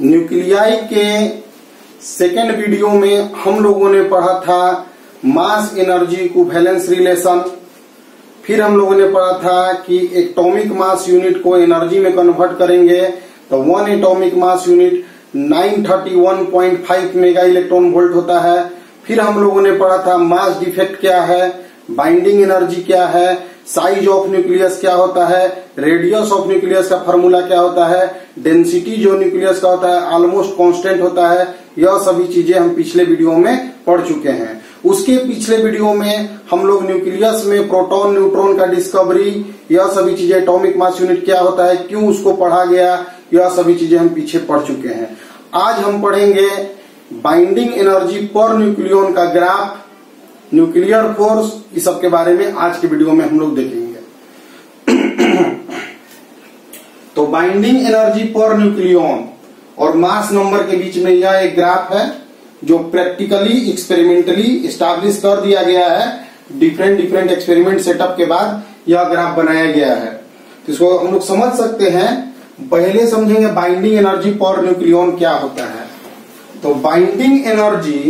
Nuclei के second video में हम लोगों ने पढ़ा था मास एनर्जी इक्विवेलेंस रिलेशन। फिर हम लोगों ने पढ़ा था कि एटॉमिक मास यूनिट को एनर्जी में कन्वर्ट करेंगे तो 1 atomic mass unit 931.5 mega electron volt होता है। फिर हम लोगों ने पढ़ा था मास डिफेक्ट क्या है, बाइंडिंग एनर्जी क्या है, साइज ऑफ न्यूक्लियस क्या होता है, रेडियस ऑफ न्यूक्लियस का फॉर्मूला क्या होता है, डेंसिटी जो न्यूक्लियस का होता है ऑलमोस्ट कांस्टेंट होता है। यह सभी चीजें हम पिछले वीडियो में पढ़ चुके हैं। उसके पिछले वीडियो में हम लोग न्यूक्लियस में प्रोटॉन न्यूट्रॉन का डिस्कवरी, यह सभी चीजें, एटॉमिक मास यूनिट क्या होता है, क्यों उसको पढ़ा गया, यह सभी चीजें हम पीछे पढ़ चुके हैं। आज हम पढ़ेंगे बाइंडिंग एनर्जी पर न्यूक्लियन का ग्राफ, न्यूक्लियर फोर्स, इस सब के बारे में आज के वीडियो में हम लोग देखेंगे। तो बाइंडिंग एनर्जी पर न्यूक्लियन और मास नंबर के बीच में यह एक ग्राफ है जो प्रैक्टिकली एक्सपेरिमेंटली एस्टैब्लिश कर दिया गया है। डिफरेंट एक्सपेरिमेंट सेटअप के बाद यह ग्राफ बनाया गया है। तो इसको हम लोग समझ सकते हैं। पहले समझेंगे बाइंडिंग एनर्जी पर न्यूक्लियन क्या होता है। तो बाइंडिंग एनर्जी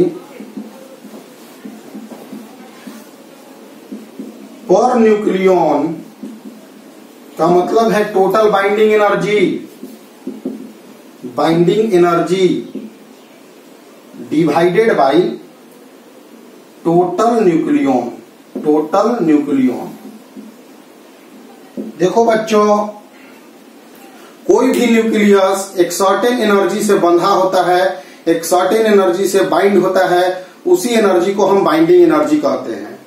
पर न्यूक्लियन का मतलब है total binding energy. Binding energy divided by total nucleon. Total nucleon, देखो बच्चों, कोई भी न्यूक्लियस एक सर्टेन एनर्जी से बंधा होता है, एक सर्टेन एनर्जी से बाइंड होता है, उसी एनर्जी को हम बाइंडिंग एनर्जी कहते हैं।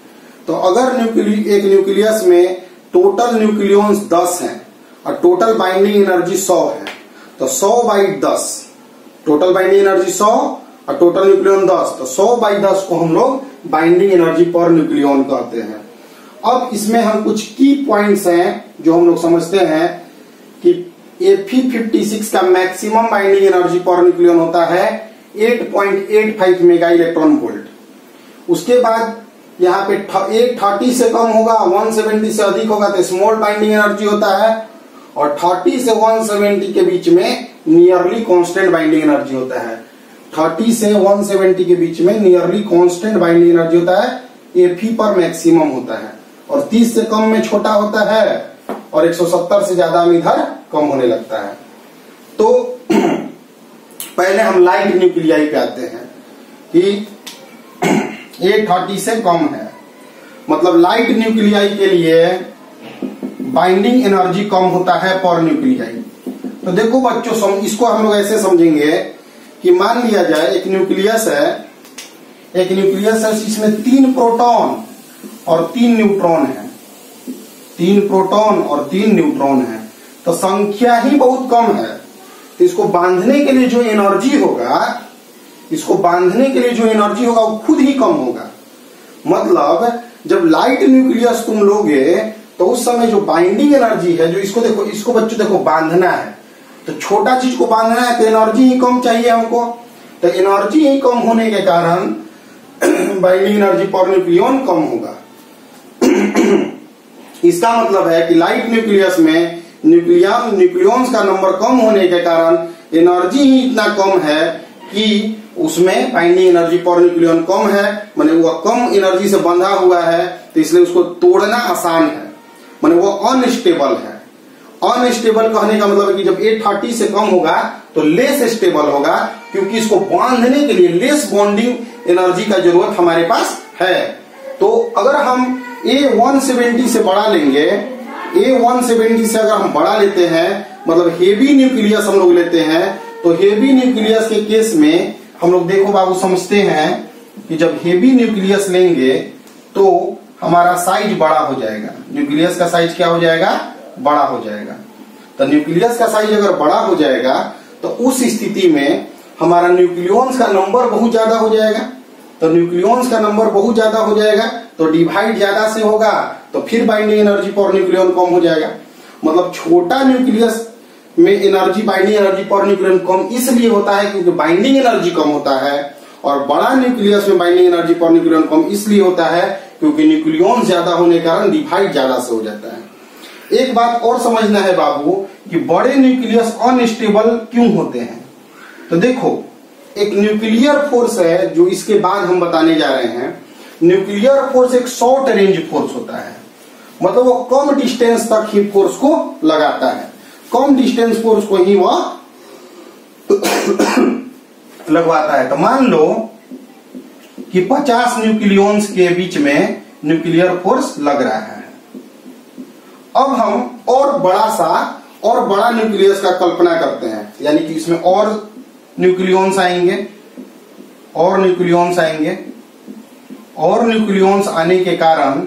तो अगर एक न्यूक्लियस में टोटल न्यूक्लियंस 10 हैं और टोटल बाइंडिंग एनर्जी 100 है, तो 100/10, टोटल बाइंडिंग एनर्जी 100 और टोटल न्यूक्लियन 10, तो 100/10 को हम लोग बाइंडिंग एनर्जी पर न्यूक्लियन कहते हैं। अब इसमें हम कुछ की पॉइंट्स हैं जो हम लोग समझते हैं कि Fe56 का maximum binding energy per nucleon होता है 8.85 मेगा इलेक्ट्रॉन वोल्ट। उसके बाद यहाँ पे 830 से कम होगा, 170 से अधिक होगा तो स्मॉल बाइंडिंग एनर्जी होता है, और 30 से 170 के बीच में नियरली कांस्टेंट बाइंडिंग एनर्जी होता है। 30 से 170 के बीच में नियरली कांस्टेंट बाइंडिंग एनर्जी होता है। Fe पर मैक्सिमम होता है, और 30 से कम में छोटा होता है, और 170 से ज्यादा में इधर कम होने लगता है। तो पहले हम लाइट न्यूक्लियाई पे आते हैं कि 830 से कम है, मतलब लाइट न्यूक्लियाई के लिए बाइंडिंग एनर्जी कम होता है पर न्यूक्लियाई। तो देखो बच्चों, इसको हम लोग ऐसे समझेंगे कि मान लिया जाए एक न्यूक्लियस है, इसमें 3 प्रोटॉन और 3 न्यूट्रॉन है। 3 प्रोटॉन और 3 न्यूट्रॉन है, तो संख्या ही बहुत कम है। तो इसको बांधने के लिए जो एनर्जी होगा, वो खुद ही कम होगा। मतलब जब लाइट न्यूक्लियस तुम लोगे तो उस समय जो बाइंडिंग एनर्जी है, जो इसको बच्चों देखो बांधना है, तो छोटा चीज को बांधना है तो एनर्जी ही कम चाहिए हमको। तो एनर्जी ही कम होने के कारण बाइंडिंग एनर्जी पर न्यूक्लियन कम होगा। इसका मतलब है कि लाइट न्यूक्लियस में न्यूक्लियंस का नंबर कम होने के कारण एनर्जी ही इतना कम है कि उसमें बाइंडिंग एनर्जी पर न्यूक्लियन कम है, माने वो कम एनर्जी से बंधा हुआ है, तो इसलिए उसको तोड़ना आसान है, माने वो अनस्टेबल है। अनस्टेबल कहने का मतलब है कि जब 830 से कम होगा तो लेस स्टेबल होगा, क्योंकि इसको बांधने के लिए लेस बॉन्डिंग एनर्जी का जरूरत हमारे पास है। तो अगर हम A170 से बढ़ा लेंगे, A170 से अगर हम बढ़ा लेते हैं, मतलब हेवी न्यूक्लियस हम लोग लेते हैं, तो हेवी न्यूक्लियस के केस में हम लोग देखो बाबू समझते हैं कि जब हेवी न्यूक्लियस लेंगे तो हमारा साइज बड़ा हो जाएगा। न्यूक्लियस का साइज क्या हो जाएगा? बड़ा हो जाएगा। तो न्यूक्लियस का साइज अगर बड़ा हो जाएगा तो उस स्थिति में हमारा न्यूक्लियंस का नंबर बहुत ज्यादा हो जाएगा। तो न्यूक्लियंस का नंबर बहुत ज्यादा हो जाएगा तो डिवाइड ज्यादा से होगा, तो फिर बाइंडिंग एनर्जी पर न्यूक्लियन कम हो जाएगा। मतलब छोटा न्यूक्लियस में energy, binding energy per nucleon कम इसलिए होता है क्योंकि बाइंडिंग एनर्जी कम होता है, और बड़ा न्यूक्लियस में बाइंडिंग एनर्जी पर न्यूक्लियन कम इसलिए होता है क्योंकि न्यूक्लियन ज्यादा होने के कारण डिवाइड ज्यादा से हो जाता है। एक बात और समझना है बाबू कि बड़े न्यूक्लियस अनस्टेबल क्यों होते हैं। तो देखो एक न्यूक्लियर फोर्स है जो इसके बाद हम बताने जा रहे हैं। न्यूक्लियर फोर्स एक शॉर्ट रेंज फोर्स होता है, मतलब वो कम डिस्टेंस तक ही फोर्स को लगाता है, कम डिस्टेंस फोर्स को ही वह लगवाता है। तो मान लो कि 50 न्यूक्लियॉन्स के बीच में न्यूक्लियर फोर्स लग रहा है। अब हम और बड़ा न्यूक्लियस का कल्पना करते हैं, यानी कि इसमें और न्यूक्लियॉन्स आएंगे और न्यूक्लियॉन्स आने के कारण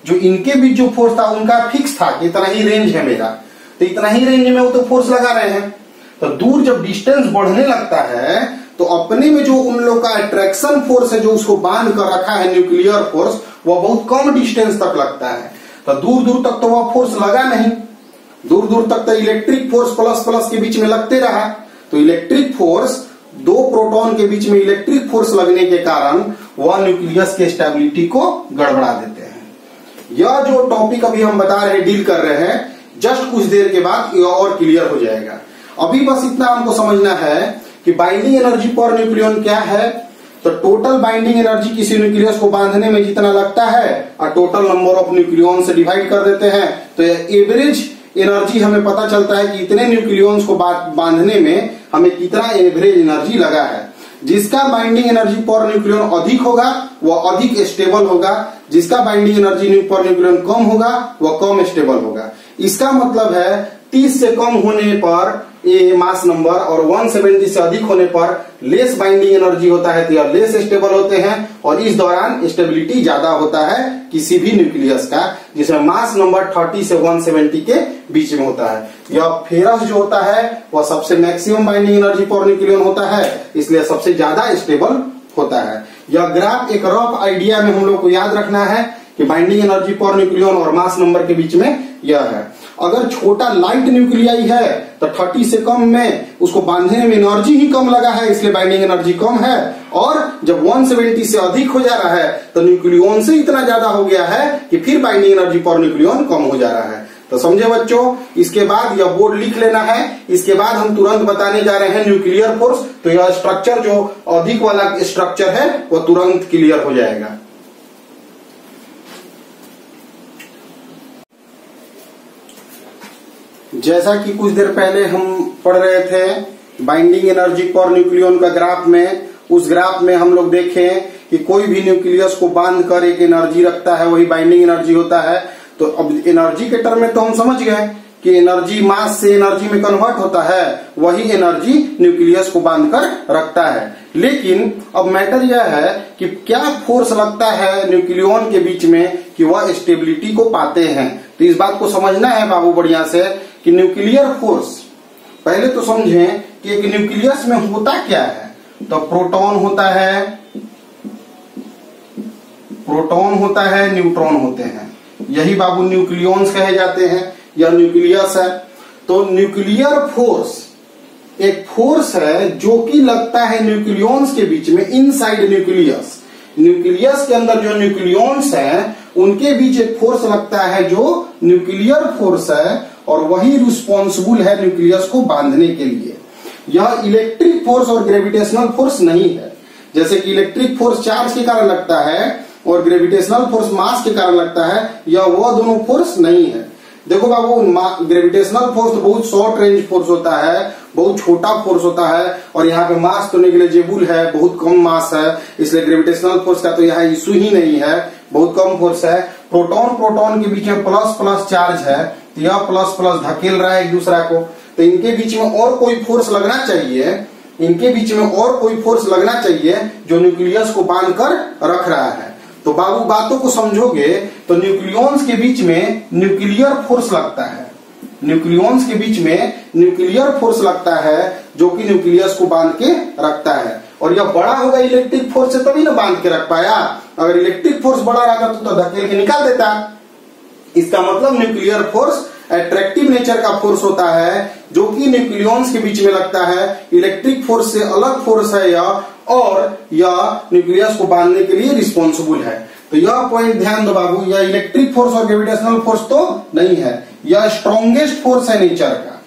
जो इनके बीच जो फोर्स था उनका फिक्स था कि इतना ही रेंज है मेरा, तो इतना ही रेंज में वो तो फोर्स लगा रहे हैं। तो दूर जब डिस्टेंस बढ़ने लगता है तो अपने में जो उन लोग का अट्रैक्शन फोर्स है जो उसको बांध कर रखा है न्यूक्लियर फोर्स, वह बहुत कम डिस्टेंस तक लगता है। तो दूर दूर तक तो वह फोर्स लगा नहीं, दूर दूर तक तो इलेक्ट्रिक फोर्स प्लस प्लस के बीच में लगते रहा। तो इलेक्ट्रिक फोर्स, दो प्रोटॉन के बीच में इलेक्ट्रिक फोर्स लगने के कारण वह न्यूक्लियस के स्टेबिलिटी को गड़बड़ा देते हैं। यह जो टॉपिक अभी हम बता रहे हैं, डील कर रहे हैं, जस्ट कुछ देर के बाद यह और क्लियर हो जाएगा। अभी बस इतना हमको समझना है कि बाइंडिंग एनर्जी पर न्यूक्लियॉन क्या है। तो टोटल बाइंडिंग एनर्जी किसी न्यूक्लियस को बांधने में जितना लगता है और टोटल नंबर ऑफ न्यूक्लियॉन से डिवाइड कर देते हैं, तो एवरेज एनर्जी हमें पता चलता है कि इतने न्यूक्लियॉन्स को बांधने में हमें कितना एवरेज एनर्जी लगा है। जिसका बाइंडिंग एनर्जी पर न्यूक्लियॉन अधिक होगा वह अधिक स्टेबल होगा, जिसका बाइंडिंग एनर्जी पर न्यूक्लियॉन कम होगा वह कम स्टेबल होगा। इसका मतलब है 30 से कम होने पर ये मास नंबर और 170 से अधिक होने पर लेस बाइंडिंग एनर्जी होता है, तो यह लेस स्टेबल होते हैं और इस दौरान स्टेबिलिटी ज्यादा होता है किसी भी न्यूक्लियस का, जिसमें मास नंबर 30 से 170 के बीच में होता है। यह फेरस जो होता है वह सबसे maximum binding energy per nucleon होता है, इसलिए सबसे ज्यादा स्टेबल होता है। यह ग्राफ एक रफ आइडिया में हम लोग को याद रखना है कि बाइंडिंग एनर्जी पर न्यूक्लियन और मास नंबर के बीच में यह है। अगर छोटा लाइट न्यूक्लियाई है तो 30 से कम में उसको बांधने में एनर्जी ही कम लगा है, इसलिए बाइंडिंग एनर्जी कम है। और जब 170 से अधिक हो जा रहा है तो न्यूक्लियॉन से इतना ज्यादा हो गया है कि फिर बाइंडिंग एनर्जी पर न्यूक्लियॉन कम हो जा रहा है। तो समझे बच्चों, इसके बाद यह बोर्ड लिख लेना है। इसके बाद हम तुरंत बताने जा रहे हैं न्यूक्लियर फोर्स। तो यह स्ट्रक्चर जो अधिक वाला स्ट्रक्चर है वह तुरंत क्लियर हो जाएगा। जैसा कि कुछ देर पहले हम पढ़ रहे थे बाइंडिंग एनर्जी पर न्यूक्लियॉन का ग्राफ में, उस ग्राफ में हम लोग देखें कि कोई भी न्यूक्लियस को बांध कर एक एनर्जी रखता है, वही बाइंडिंग एनर्जी होता है। तो अब एनर्जी के टर्म में तो हम समझ गए कि एनर्जी मास से एनर्जी में कन्वर्ट होता है, वही एनर्जी न्यूक्लियस को बांधकर रखता है। लेकिन अब मैटर यह है कि क्या फोर्स लगता है न्यूक्लियॉन के बीच में कि वह स्टेबिलिटी को पाते हैं। तो इस बात को समझना है बाबू बढ़िया से कि न्यूक्लियर फोर्स, पहले तो समझें कि एक न्यूक्लियस में होता क्या है। तो प्रोटॉन होता है, न्यूट्रॉन होते हैं, यही बाबू न्यूक्लियॉन्स कहे जाते हैं। यह न्यूक्लियस है। तो न्यूक्लियर फोर्स एक फोर्स है जो कि लगता है न्यूक्लियॉन्स के बीच में, इनसाइड न्यूक्लियस। न्यूक्लियस के अंदर जो न्यूक्लियॉन्स हैं उनके बीच एक फोर्स लगता है जो न्यूक्लियर फोर्स है, और वही रिस्पॉन्सिबल है न्यूक्लियस को बांधने के लिए। यह इलेक्ट्रिक फोर्स और ग्रेविटेशनल फोर्स नहीं है। जैसे कि इलेक्ट्रिक फोर्स चार्ज के कारण लगता है और ग्रेविटेशनल फोर्स मास के कारण लगता है, यह वह दोनों फोर्स नहीं है। देखो बाबू, ग्रेविटेशनल फोर्स तो बहुत शॉर्ट रेंज फोर्स होता है, बहुत छोटा फोर्स होता है, और यहाँ पे मास तो नेग्लिजिबल है, बहुत कम मास है, इसलिए ग्रेविटेशनल फोर्स का तो यहाँ इश्यू ही नहीं है, बहुत कम फोर्स है। प्रोटॉन के बीच में प्लस प्लस चार्ज है, तो यह प्लस प्लस धकेल रहा है एक दूसरा को, तो इनके बीच में और कोई फोर्स लगना चाहिए, इनके बीच में और कोई फोर्स लगना चाहिए जो न्यूक्लियस को बांध कर रख रहा है। तो बाबू बातों को समझोगे तो न्यूक्लियॉन्स के बीच में न्यूक्लियर फोर्स लगता है, न्यूक्लियॉन्स के बीच में न्यूक्लियर फोर्स लगता है जो कि न्यूक्लियस को बांध के रखता है। और यह बड़ा होगा इलेक्ट्रिक फोर्स से तभी ना बांध के रख पाया। अगर इलेक्ट्रिक फोर्स बड़ा रहता तो धकेल के निकाल देता। इसका मतलब न्यूक्लियर फोर्स अट्रैक्टिव नेचर का फोर्स होता है जो कि न्यूक्लियॉन्स के बीच में लगता है। इलेक्ट्रिक फोर्स से अलग फोर्स है यह, और यह न्यूक्लियस को बांधने के लिए रिस्पॉन्सिबल है। तो यह पॉइंट ध्यान दो बाबू, यह इलेक्ट्रिक फोर्स और ग्रेविटेशनल फोर्स तो नहीं है, यह स्ट्रॉन्गेस्ट फोर्स है नेचर का।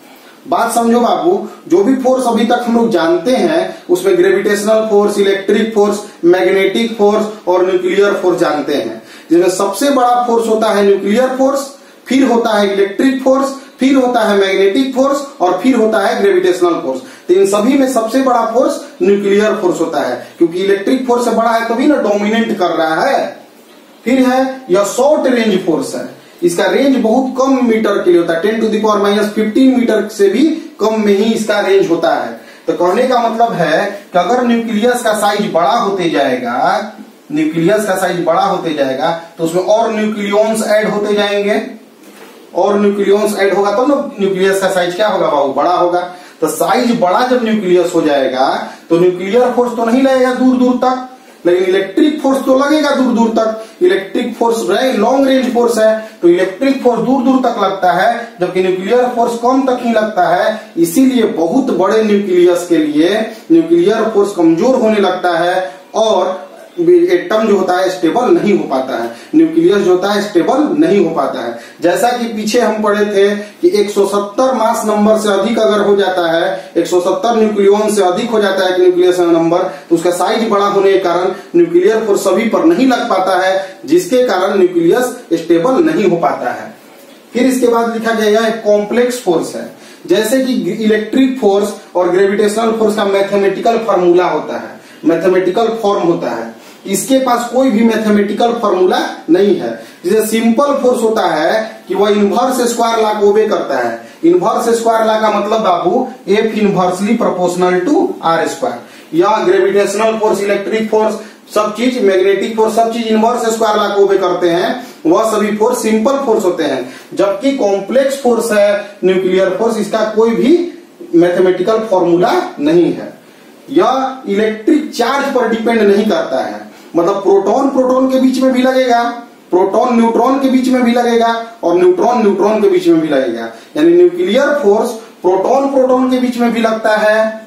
बात समझो बाबू, जो भी फोर्स अभी तक हम लोग जानते हैं उसमें gravitational force, electric force, magnetic force और न्यूक्लियर फोर्स जानते हैं, जिसमें सबसे बड़ा फोर्स होता है न्यूक्लियर फोर्स, फिर होता है इलेक्ट्रिक फोर्स, फिर होता है मैग्नेटिक फोर्स और फिर होता है ग्रेविटेशनल फोर्स। तो इन सभी में सबसे बड़ा फोर्स न्यूक्लियर फोर्स होता है, क्योंकि इलेक्ट्रिक फोर्स से बड़ा है तभी ना डोमिनेट कर रहा है। फिर है यह शॉर्ट रेंज फोर्स है, इसका रेंज बहुत कम मीटर के लिए होता है, 10⁻⁻15 मीटर से भी कम में ही इसका रेंज होता है। तो कहने का मतलब है कि अगर न्यूक्लियस का साइज बड़ा होते जाएगा, न्यूक्लियस का साइज बड़ा होते जाएगा तो उसमें और न्यूक्लियॉन्स ऐड होते जाएंगे, और न्यूक्लियॉन्स ऐड होगा तब ना न्यूक्लियस का साइज क्या होगा बाबू, बड़ा होगा। तो साइज बड़ा जब न्यूक्लियस हो जाएगा तो न्यूक्लियर फोर्स तो नहीं लगेगा दूर दूर तक, लेकिन इलेक्ट्रिक फोर्स तो लगेगा दूर दूर तक। Electric force long range force है, तो इलेक्ट्रिक फोर्स दूर दूर तक लगता है, जबकि न्यूक्लियर फोर्स कम तक ही लगता है। इसीलिए बहुत बड़े न्यूक्लियस के लिए न्यूक्लियर फोर्स कमजोर होने लगता है और एटम जो होता है स्टेबल नहीं हो पाता है, न्यूक्लियस जो होता है स्टेबल नहीं हो पाता है। जैसा कि पीछे हम पढ़े थे कि 170 मास नंबर से अधिक अगर हो जाता है, 170 न्यूक्लियॉन से अधिक हो जाता है न्यूक्लियस नंबर, तो उसका साइज बड़ा होने के कारण न्यूक्लियर फोर्स सभी पर नहीं लग पाता है, जिसके कारण न्यूक्लियस स्टेबल नहीं हो पाता है। फिर इसके बाद लिखा गया एक कॉम्प्लेक्स फोर्स है, जैसे कि इलेक्ट्रिक फोर्स और ग्रेविटेशनल फोर्स का मैथमेटिकल फार्मूला होता है, मैथमेटिकल फॉर्म होता है। इसके पास कोई भी मैथमेटिकल फार्मूला नहीं है। जैसे सिंपल फोर्स होता है कि वह इनवर्स स्क्वायर लॉ को ओबे करता है। इनवर्स स्क्वायर लॉ का मतलब बाबू F inversely proportional to R square. या ग्रेविटेशनल फोर्स, इलेक्ट्रिक फोर्स, सब चीज, मैग्नेटिक फोर्स, सब चीज इनवर्स स्क्वायर लॉ को ओबे करते हैं। वह सभी फोर्स सिंपल फोर्स होते हैं, जबकि कॉम्प्लेक्स फोर्स है न्यूक्लियर फोर्स, इसका कोई भी मैथमेटिकल फॉर्मूला नहीं है। यह इलेक्ट्रिक चार्ज पर डिपेंड नहीं करता है, मतलब प्रोटॉन प्रोटॉन के बीच में भी लगेगा, प्रोटॉन न्यूट्रॉन के बीच में भी लगेगा और न्यूट्रॉन न्यूट्रॉन के बीच में भी लगेगा। यानी न्यूक्लियर फोर्स प्रोटॉन प्रोटॉन के बीच में भी लगता है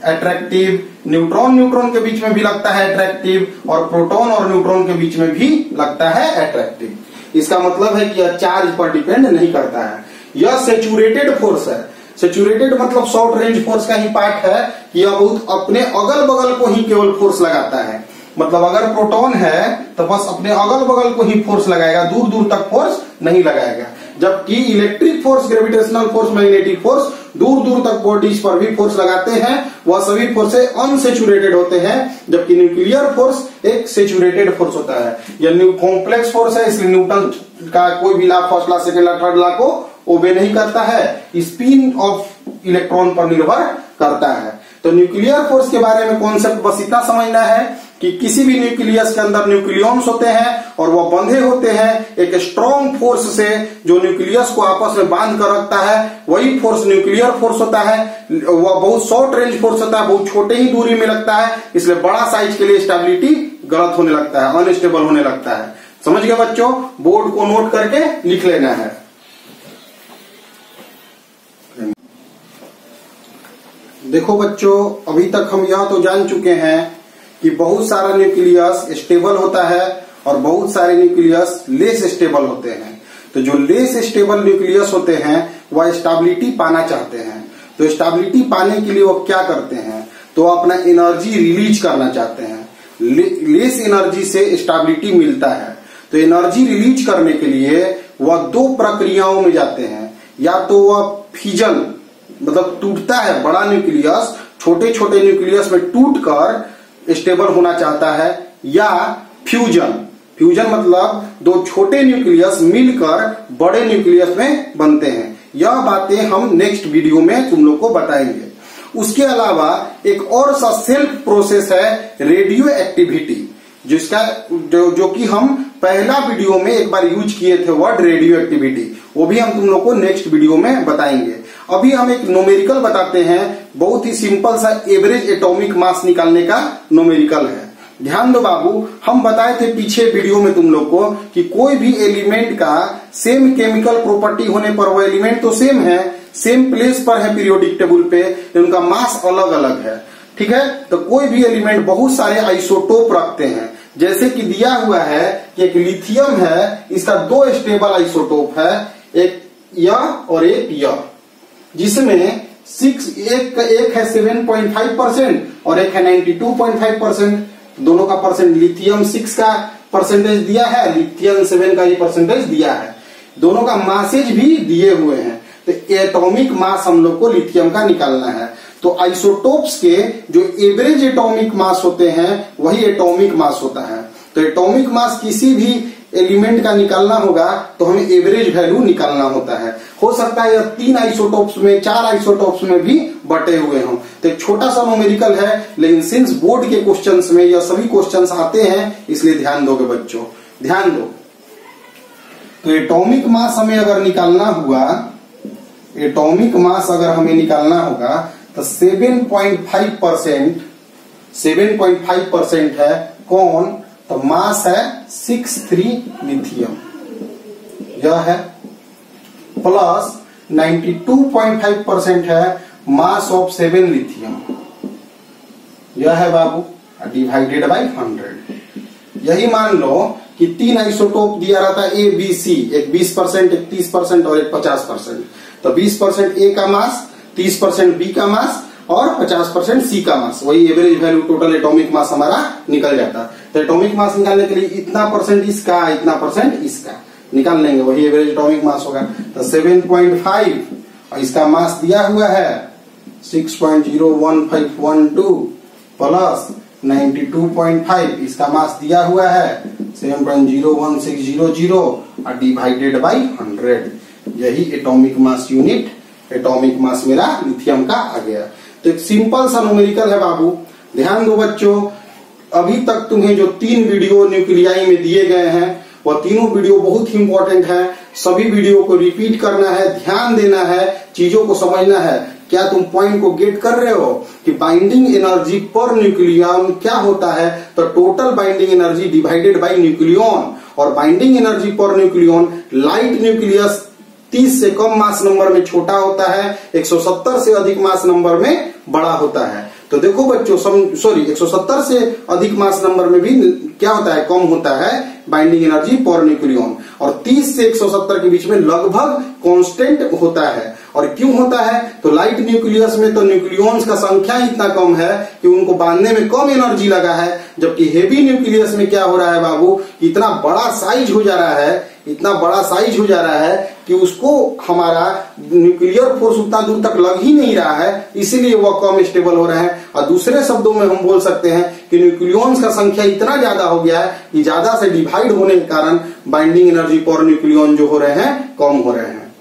अट्रैक्टिव, न्यूट्रॉन न्यूट्रॉन के बीच में भी लगता है अट्रैक्टिव, और प्रोटॉन और न्यूट्रॉन के बीच में भी लगता है अट्रैक्टिव। इसका मतलब है कि यह चार्ज पर डिपेंड नहीं करता है। यह सेचुरेटेड फोर्स है। सेचुरेटेड मतलब शॉर्ट रेंज फोर्स का ही पार्ट है कि यह बहुत अपने अगल बगल को ही केवल फोर्स लगाता है। मतलब अगर प्रोटॉन है तो बस अपने अगल बगल को ही फोर्स लगाएगा, दूर दूर तक फोर्स नहीं लगाएगा। जबकि electric force, gravitational force, magnetic force दूर दूर तक बॉडीज पर भी फोर्स लगाते हैं। वह सभी फोर्सेस अनसेचुरेटेड होते हैं, जबकि न्यूक्लियर फोर्स एक सेचुरेटेड फोर्स होता है। यह कॉम्प्लेक्स फोर्स है, इसलिए न्यूटन का कोई भी law, first law, second law, third law को ओबे नहीं करता है, स्पिन ऑफ इलेक्ट्रॉन पर निर्भर करता है। तो न्यूक्लियर फोर्स के बारे में कॉन्सेप्ट बस इतना समझना है कि किसी भी न्यूक्लियस के अंदर न्यूक्लियॉन्स होते हैं और वह बंधे होते हैं एक स्ट्रॉन्ग फोर्स से, जो न्यूक्लियस को आपस में बांध कर रखता है, वही फोर्स न्यूक्लियर फोर्स होता है। वह बहुत शॉर्ट रेंज फोर्स होता है, बहुत छोटे ही दूरी में लगता है, इसलिए बड़ा साइज के लिए स्टेबिलिटी गलत होने लगता है, अनस्टेबल होने लगता है। समझ गए बच्चों? बोर्ड को नोट करके लिख लेना है। देखो बच्चों, अभी तक हम यह तो जान चुके हैं कि बहुत सारा न्यूक्लियस स्टेबल होता है और बहुत सारे न्यूक्लियस लेस स्टेबल होते हैं। तो जो लेस स्टेबल न्यूक्लियस होते हैं वह स्टेबिलिटी पाना चाहते हैं। तो स्टेबिलिटी पाने के लिए वो क्या करते हैं, तो अपना एनर्जी रिलीज करना चाहते हैं। लेस एनर्जी से स्टेबिलिटी मिलता है। तो एनर्जी रिलीज करने के लिए वह दो प्रक्रियाओं में जाते हैं। या तो वह फ्यूजन, मतलब टूटता है, बड़ा न्यूक्लियस छोटे छोटे न्यूक्लियस में टूट कर स्टेबल होना चाहता है, या फ्यूजन। फ्यूजन मतलब दो छोटे न्यूक्लियस मिलकर बड़े न्यूक्लियस में बनते हैं। यह बातें हम नेक्स्ट वीडियो में तुम लोग को बताएंगे। उसके अलावा एक और सा सेल्फ प्रोसेस है रेडियो एक्टिविटी, जिसका जो कि हम पहला वीडियो में एक बार यूज किए थे वर्ड रेडियो एक्टिविटी, वो भी हम तुम लोग को नेक्स्ट वीडियो में बताएंगे। अभी हम एक न्यूमेरिकल बताते हैं, बहुत ही सिंपल सा एवरेज एटॉमिक मास निकालने का न्यूमेरिकल है। ध्यान दो बाबू, हम बताए थे पीछे वीडियो में तुम लोग को कि कोई भी एलिमेंट का सेम केमिकल प्रॉपर्टी होने पर वो एलिमेंट तो सेम है, सेम प्लेस पर है पीरियोडिक टेबल पे, उनका मास अलग अलग है। ठीक है, तो कोई भी एलिमेंट बहुत सारे आइसोटोप रखते हैं। जैसे कि दिया हुआ है कि एक लिथियम है, इसका दो स्टेबल आइसोटोप है, एक यह और एक यह, जिसमें एक है 7.5% और एक है 92.5%। दोनों का परसेंट, लिथियम 6 का परसेंटेज दिया है, लिथियम 7 का ही परसेंटेज दिया है। दोनों का मासेज भी दिए हुए हैं। तो एटॉमिक मास हम लोग को लिथियम का निकालना है। तो आइसोटोप्स के जो एवरेज एटॉमिक मास होते हैं वही एटॉमिक मास होता है। तो एटॉमिक मास किसी भी एलिमेंट का निकालना होगा तो हमें एवरेज वैल्यू निकालना होता है। हो सकता है यह 3 आइसोटोप्स में, 4 आइसोटोप्स में भी बटे हुए हों। तो एक छोटा सा न्यूमेरिकल है, लेकिन सिंस बोर्ड के क्वेश्चंस में यह सभी क्वेश्चंस आते हैं, इसलिए ध्यान दोगे बच्चों, ध्यान दो। तो एटॉमिक मास हमें अगर निकालना हुआ, एटॉमिक मास अगर हमें निकालना होगा तो 7.5% है कौन? तो मास है 63 लिथियम, यह है, प्लस 92.5% है मास ऑफ 7 लिथियम, यह है बाबू, डिवाइडेड बाई 100। यही मान लो कि 3 आइसोटोप दिया रहता है ए बी सी, एक 20%, एक 30% और एक 50%। तो 20% ए का मास, 30% बी का मास और 50% सी का मास, वही average value total atomic mass हमारा निकल जाता। तो एटॉमिक मास निकालने के लिए इतना परसेंट इसका, इतना परसेंट इसका निकाल लेंगे, वही एवरेज एटॉमिक मास होगा। तो 7.5 और इसका मास दिया हुआ है 6.01512 प्लस 92.5, इसका मास दिया हुआ है 7.01600 और डिवाइडेड बाई 100। यही atomic mass unit, atomic mass मेरा लिथियम का आ गया। तो एक सिंपल सा न्यूमेरिकल है बाबू। ध्यान दो बच्चों, अभी तक तुम्हें जो 3 वीडियो न्यूक्लियाई में दिए गए हैं वह तीनों वीडियो बहुत ही इंपॉर्टेंट है। सभी वीडियो को रिपीट करना है, ध्यान देना है, चीजों को समझना है। क्या तुम पॉइंट को गेट कर रहे हो कि बाइंडिंग एनर्जी पर न्यूक्लियन क्या होता है? तो total binding energy divided by nucleon, और binding energy per nucleon light nucleus 30 से कम मास नंबर में छोटा होता है, 170 से अधिक मास नंबर में बड़ा होता है। तो देखो बच्चों, 170 से अधिक मास नंबर में भी क्या होता है? कम होता है बाइंडिंग एनर्जी पर न्यूक्लियन, और 30 से 170 के बीच में लगभग कांस्टेंट होता है। और क्यों होता है? तो लाइट न्यूक्लियस में तो न्यूक्लियॉन्स का संख्या इतना कम है कि उनको बांधने में कम एनर्जी लगा है, जबकि हेवी न्यूक्लियस में क्या हो रहा है बाबू, इतना बड़ा साइज हो जा रहा है, इतना बड़ा साइज हो जा रहा है कि उसको हमारा न्यूक्लियर फोर्स उतना दूर तक लग ही नहीं रहा है, इसीलिए वह कम स्टेबल हो रहे हैं। और दूसरे शब्दों में हम बोल सकते हैं कि न्यूक्लियॉन्स का संख्या इतना ज्यादा हो गया है कि ज्यादा से डिवाइड होने के कारण बाइंडिंग एनर्जी पर न्यूक्लियॉन जो हो रहे हैं कम हो रहे हैं।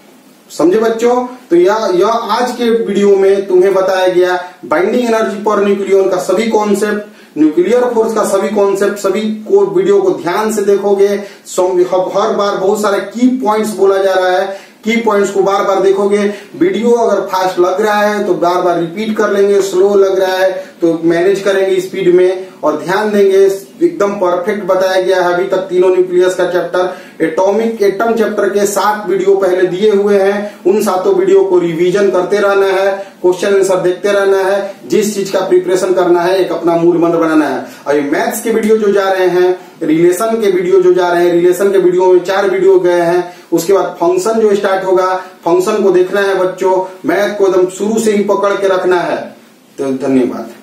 समझे बच्चों? तो यह आज के वीडियो में तुम्हें बताया गया बाइंडिंग एनर्जी पर न्यूक्लियॉन का सभी कॉन्सेप्ट, न्यूक्लियर फोर्स का सभी कॉन्सेप्ट। सभी को वीडियो को ध्यान से देखोगे, हर बार बहुत सारे की पॉइंट्स बोला जा रहा है, की पॉइंट्स को बार बार देखोगे। वीडियो अगर फास्ट लग रहा है तो बार बार रिपीट कर लेंगे, स्लो लग रहा है तो मैनेज करेंगे स्पीड में, और ध्यान देंगे। एकदम परफेक्ट बताया गया है अभी तक तीनों न्यूक्लियस का चैप्टर। एटम चैप्टर के 7 वीडियो पहले दिए हुए हैं, उन 7 वीडियो को रिवीजन करते रहना है, क्वेश्चन आंसर देखते रहना है। जिस चीज का प्रिपरेशन करना है एक अपना मूल मंत्र बनाना है। और ये मैथ्स के वीडियो जो जा रहे हैं, रिलेशन के वीडियो जो जा रहे हैं, रिलेशन के वीडियो में 4 वीडियो गए हैं। उसके बाद फंक्शन जो स्टार्ट होगा, फंक्शन को देखना है बच्चों। मैथ को एकदम शुरू से ही पकड़ के रखना है। तो धन्यवाद।